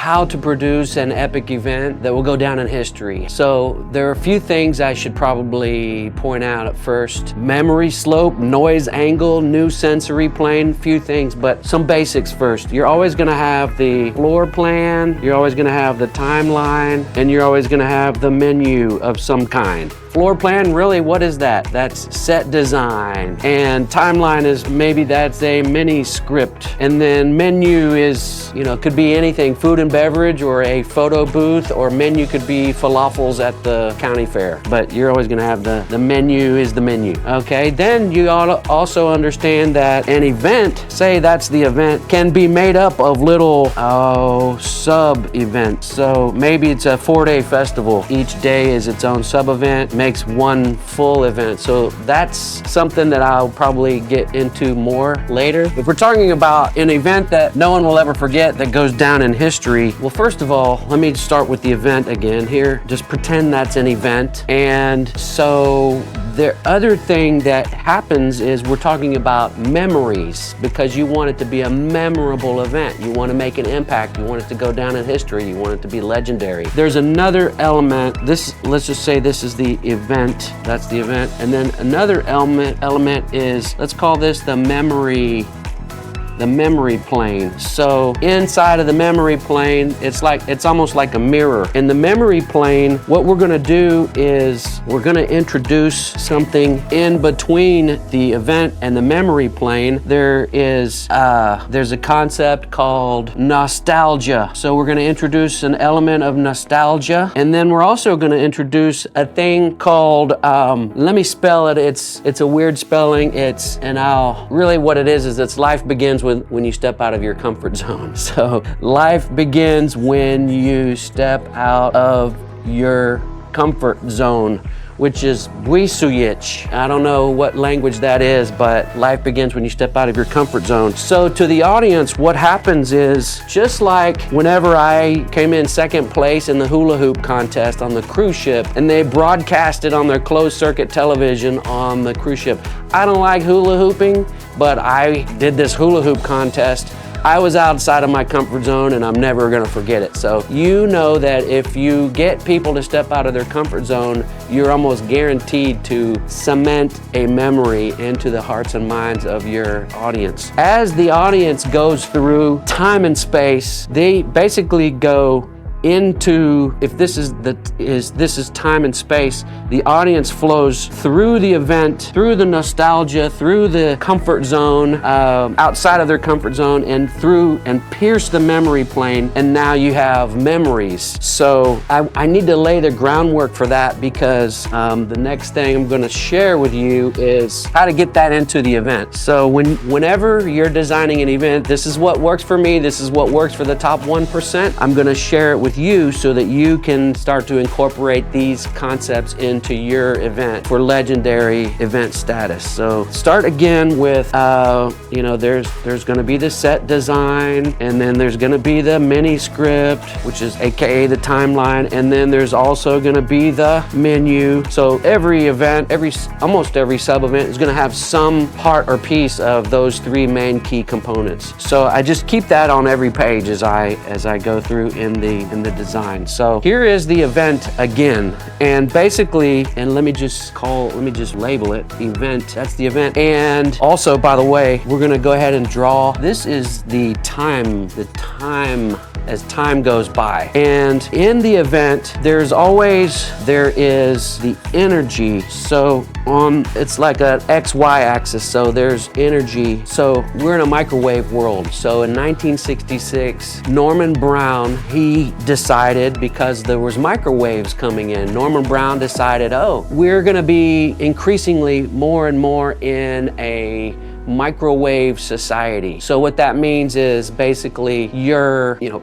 how to produce an epic event that will go down in history. So there are a few things I should probably point out at first. Memory slope, noise angle, new sensory plane, few things, but some basics first. You're always gonna have the floor plan, you're always gonna have the timeline, and you're always gonna have the menu of some kind. Floor plan, really, what is that? That's set design. And timeline is maybe that's a mini script. And then menu is, could be anything, food and beverage or a photo booth, or menu could be falafels at the county fair. But you're always gonna have the menu is the menu, okay? Then you ought to also understand that an event, say that's the event, can be made up of little, sub-events. So maybe it's a 4-day festival. Each day is its own sub-event, makes one full event. So that's something that I'll probably get into more later. If we're talking about an event that no one will ever forget that goes down in history, well, first of all, let me start with the event again here. Just pretend that's an event. And so the other thing that happens is we're talking about memories, because you want it to be a memorable event. You want to make an impact. You want it to go down in history. You want it to be legendary. There's another element. Let's just say this is the event. That's the event. And then another element is, let's call this the memory plane. So inside of the memory plane, it's almost like a mirror. In the memory plane, what we're gonna do is we're gonna introduce something in between the event and the memory plane. There's a concept called nostalgia. So we're gonna introduce an element of nostalgia, and then we're also gonna introduce a thing called, let me spell it. It's a weird spelling. Really what it is it's life begins when you step out of your comfort zone. So life begins when you step out of your comfort zone, which is buisuyic. I don't know what language that is, but life begins when you step out of your comfort zone. So to the audience, what happens is, just like whenever I came in second place in the hula hoop contest on the cruise ship, and they broadcast it on their closed circuit television on the cruise ship. I don't like hula hooping, but I did this hula hoop contest. I was outside of my comfort zone, and I'm never gonna forget it. So you know that if you get people to step out of their comfort zone, you're almost guaranteed to cement a memory into the hearts and minds of your audience. As the audience goes through time and space, they basically go into, if this is time and space, the audience flows through the event, through the nostalgia, through the comfort zone, outside of their comfort zone, and through and pierce the memory plane, and now you have memories. So I need to lay the groundwork for that, because the next thing I'm gonna share with you is how to get that into the event. So whenever you're designing an event, this is what works for me, this is what works for the top 1%. I'm gonna share it with you so that you can start to incorporate these concepts into your event for legendary event status. So start again with, there's gonna be the set design, and then there's gonna be the mini script, which is AKA the timeline, and then there's also gonna be the menu. So every event, almost every sub-event is gonna have some part or piece of those three main key components. So I just keep that on every page as I go through in the design. So here is the event again, and basically, and let me just label it event. That's the event. And also, by the way, we're gonna go ahead and draw. This is the time as time goes by. And in the event, there is the energy. So it's like an XY axis. So there's energy. So we're in a microwave world. So in 1966, Norman Brown, he decided, because there was microwaves coming in, Norman Brown decided, we're gonna be increasingly more and more in a microwave society. So what that means is basically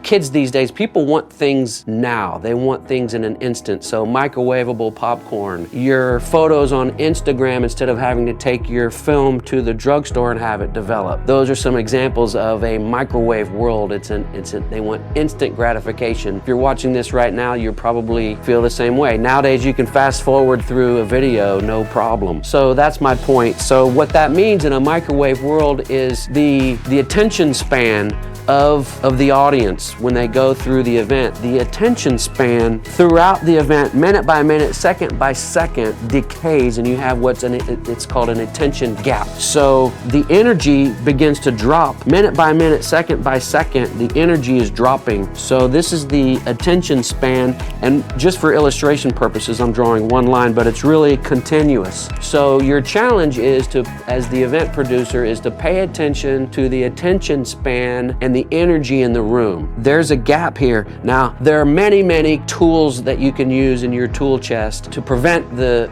kids these days, people want things now. They want things in an instant. So microwavable popcorn, your photos on Instagram instead of having to take your film to the drugstore and have it developed. Those are some examples of a microwave world. They want instant gratification. If you're watching this right now, you probably feel the same way. Nowadays, you can fast forward through a video, no problem. So that's my point. So what that means in a microwave world is the attention span of the audience when they go through the event. The attention span throughout the event, minute by minute, second by second, decays, and you have it's called an attention gap. So the energy begins to drop. Minute by minute, second by second, the energy is dropping. So this is the attention span, and just for illustration purposes, I'm drawing one line, but it's really continuous. So your challenge is to, as the event producer, is to pay attention to the attention span and the energy in the room. There's a gap here. Now, there are many, many tools that you can use in your tool chest to prevent the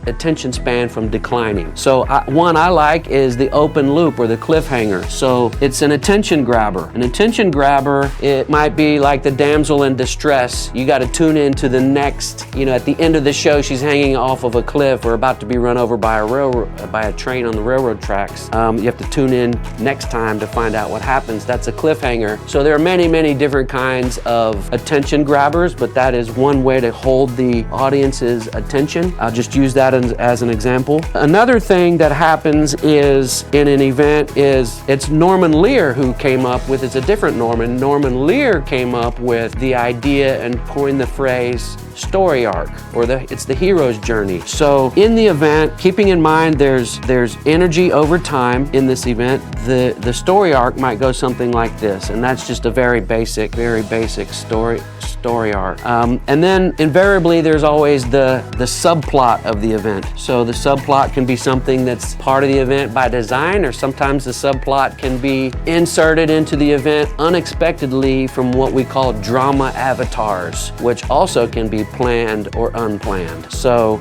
attention span from declining. So one I like is the open loop or the cliffhanger. So it's an attention grabber. An attention grabber, it might be like the damsel in distress. You got to tune into the next, at the end of the show, she's hanging off of a cliff or about to be run over by a train on the railroad tracks. You have to tune in next time to find out what happens. That's a cliffhanger. So there are many, many different kinds of attention grabbers, but that is one way to hold the audience's attention. I'll just use that as an example. Another thing that happens is in an event it's Norman Lear who came up with, it's a different Norman. Norman Lear came up with the idea and coined the phrase story arc, or it's the hero's journey. So in the event, keeping in mind there's energy over time in this event, the story arc might go something like this, and that's just a very basic story arc. And then invariably there's always the subplot of the event. So the subplot can be something that's part of the event by design, or sometimes the subplot can be inserted into the event unexpectedly from what we call drama avatars, which also can be planned or unplanned. So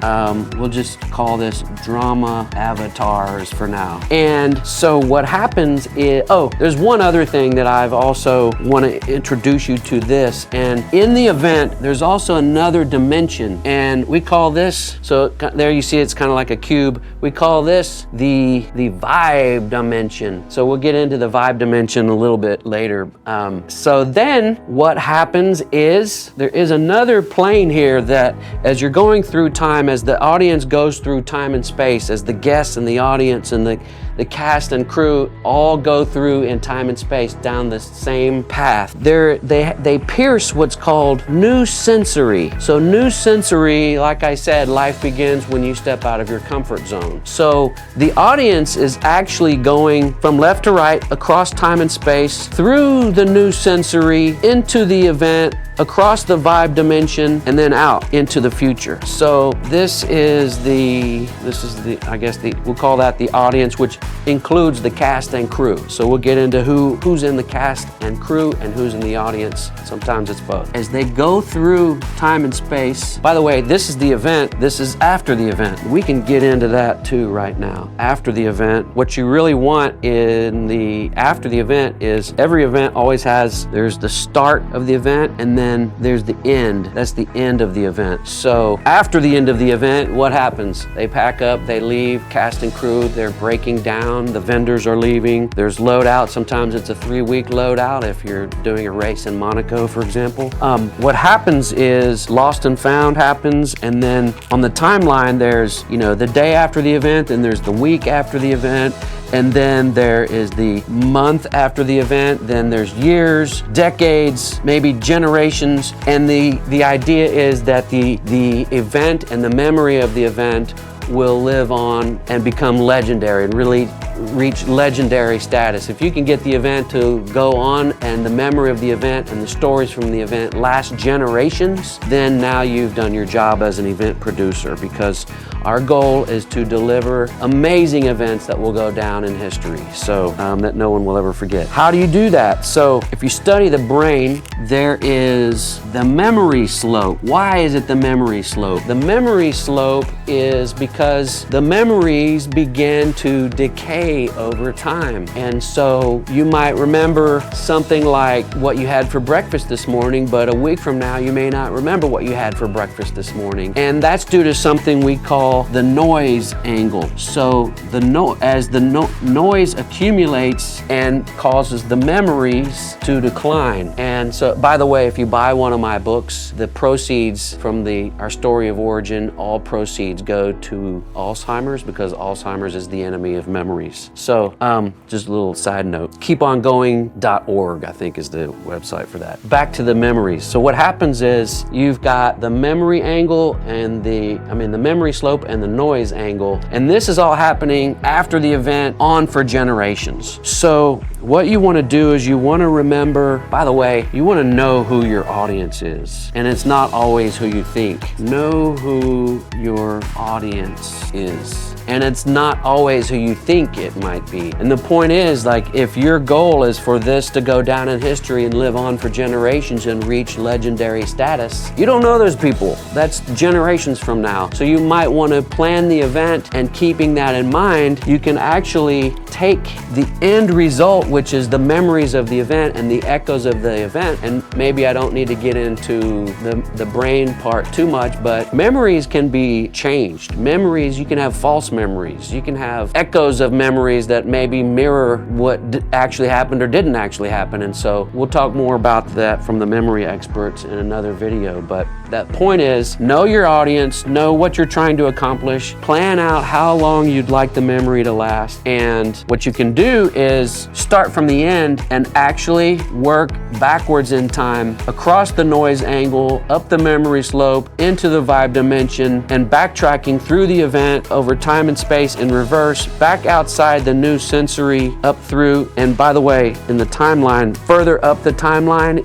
we'll just call this drama avatars for now. And so what happens is, there's one other thing that I've also want to introduce you to this, and in the event there's also another dimension, and we call this, so there you see it's kind of like a cube, we call this the vibe dimension. So we'll get into the vibe dimension a little bit later. So then what happens is there is another plane here that as you're going through time, as the audience goes through time and space, as the guests and the audience and the cast and crew all go through in time and space down the same path, they pierce what's called new sensory. So new sensory, like I said, life begins when you step out of your comfort zone. So the audience is actually going from left to right across time and space, through the new sensory, into the event, across the vibe dimension, and then out into the future. So this is the we'll call that the audience, which includes the cast and crew. So we'll get into who's in the cast and crew and who's in the audience. Sometimes it's both. As they go through time and space, by the way, this is the event, this is after the event. We can get into that too right now. After the event, what you really want after the event is every event always there's the start of the event, and then there's the end. That's the end of the event. So after the end of the event, what happens? They pack up, they leave, cast and crew, they're breaking down, the vendors are leaving, there's loadout. Sometimes it's a 3-week loadout if you're doing a race in Monaco, for example. What happens is Lost and Found happens, and then on the timeline there's the day after the event, and there's the week after the event, and then there is the month after the event, then there's years, decades, maybe generations, and the idea is that the event and the memory of the event will live on and become legendary and really reach legendary status. If you can get the event to go on and the memory of the event and the stories from the event last generations, then now you've done your job as an event producer, because our goal is to deliver amazing events that will go down in history, so that no one will ever forget. How do you do that? So if you study the brain, there is the memory slope. Why is it the memory slope? The memory slope is because the memories begin to decay over time. And so you might remember something like what you had for breakfast this morning, but a week from now you may not remember what you had for breakfast this morning. And that's due to something we call the noise angle. So as the noise accumulates and causes the memories to decline. And so, by the way, if you buy one of my books, the proceeds from our story of origin, all proceeds go to Alzheimer's, because Alzheimer's is the enemy of memories. memories. So just a little side note, keepongoing.org, I think is the website for that. Back to the memories. So what happens is you've got the memory angle and the memory slope and the noise angle. And this is all happening after the event on for generations. So what you want to do is you want to remember, by the way, you want to know who your audience is. And it's not always who you think. Know who your audience is. And it's not always who you think it might be. And the point is, like, if your goal is for this to go down in history and live on for generations and reach legendary status, you don't know those people. That's generations from now. So you might want to plan the event, and keeping that in mind, you can actually take the end result, which is the memories of the event and the echoes of the event. And maybe I don't need to get into the brain part too much, but memories can be changed. Memories, you can have false memories. You can have echoes of memories that maybe mirror what actually happened or didn't actually happen. And so we'll talk more about that from the memory experts in another video. But that point is, know your audience, know what you're trying to accomplish, plan out how long you'd like the memory to last. And what you can do is start from the end and actually work backwards in time, across the noise angle, up the memory slope, into the vibe dimension, and backtracking through the event over time and space in reverse, back outside the new sensory, up through. And by the way, in the timeline, further up the timeline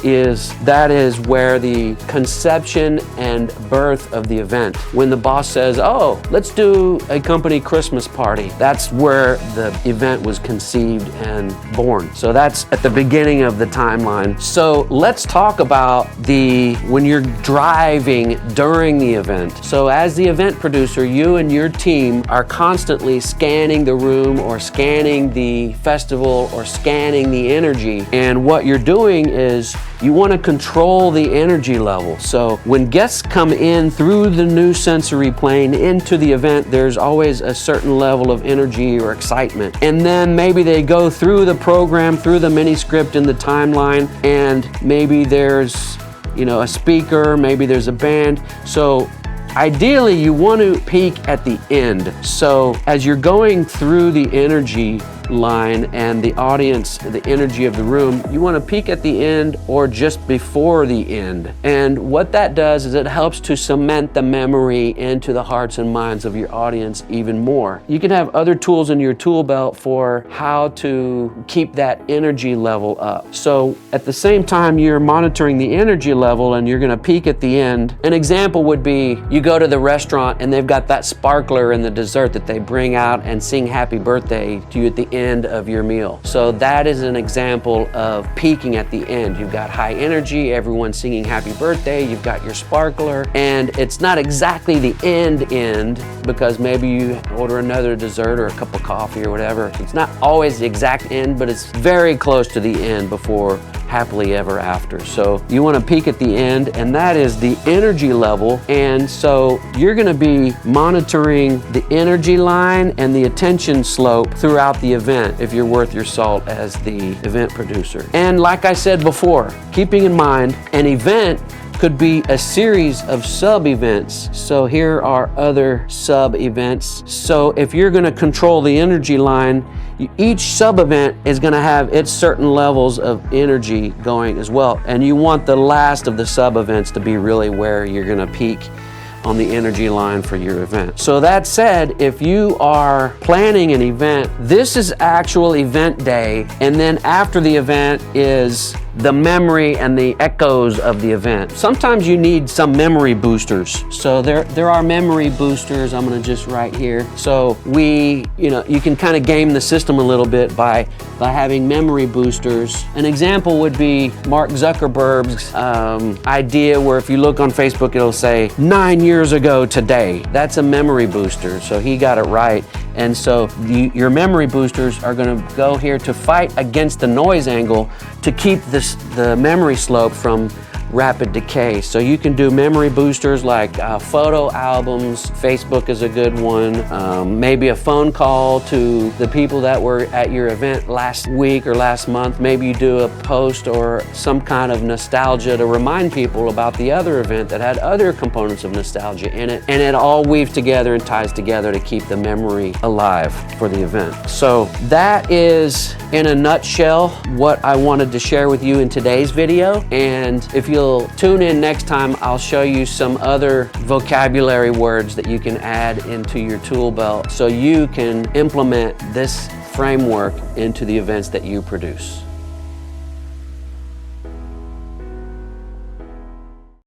that is where the conception and birth of the event. When the boss says, oh, let's do a company Christmas party, that's where the event was conceived and born. So that's at the beginning of the timeline. So let's talk about when you're driving during the event. So as the event producer, you and your team are constantly scanning the room or scanning the festival or scanning the energy. And what you're doing is you want to control the energy level. So when guests come in through the new sensory plane into the event, there's always a certain level of energy or excitement. And then maybe they go through the program, through the mini script in the timeline, and maybe there's, a speaker, maybe there's a band. So ideally, you want to peak at the end. So as you're going through the energy line and the audience, the energy of the room, you want to peak at the end or just before the end. And what that does is it helps to cement the memory into the hearts and minds of your audience even more. You can have other tools in your tool belt for how to keep that energy level up. So at the same time you're monitoring the energy level and you're going to peak at the end. An example would be you go to the restaurant and they've got that sparkler in the dessert that they bring out and sing happy birthday to you at the end of your meal. So that is an example of peaking at the end. You've got high energy, everyone's singing happy birthday, you've got your sparkler, and it's not exactly the end because maybe you order another dessert or a cup of coffee or whatever. It's not always the exact end, but it's very close to the end before happily ever after. So you want to peak at the end, and that is the energy level. And so you're going to be monitoring the energy line and the attention slope throughout the event if you're worth your salt as the event producer. And like I said before, keeping in mind an event could be a series of sub-events. So here are other sub-events. So if you're going to control the energy line, each sub-event is going to have its certain levels of energy going as well. And you want the last of the sub-events to be really where you're going to peak on the energy line for your event. So that said, if you are planning an event, this is actual event day, and then after the event is the memory and the echoes of the event. Sometimes you need some memory boosters. So there are memory boosters. I'm gonna just write here. So you can kind of game the system a little bit by having memory boosters. An example would be Mark Zuckerberg's idea where if you look on Facebook, it'll say 9 years ago today. That's a memory booster. So he got it right. And so your memory boosters are going to go here to fight against the noise angle to keep the memory slope from rapid decay. So you can do memory boosters like photo albums. Facebook is a good one. Maybe a phone call to the people that were at your event last week or last month. Maybe you do a post or some kind of nostalgia to remind people about the other event that had other components of nostalgia in it. And it all weaves together and ties together to keep the memory alive for the event. So that is, in a nutshell, what I wanted to share with you in today's video. And if you'll tune in next time, I'll show you some other vocabulary words that you can add into your tool belt so you can implement this framework into the events that you produce.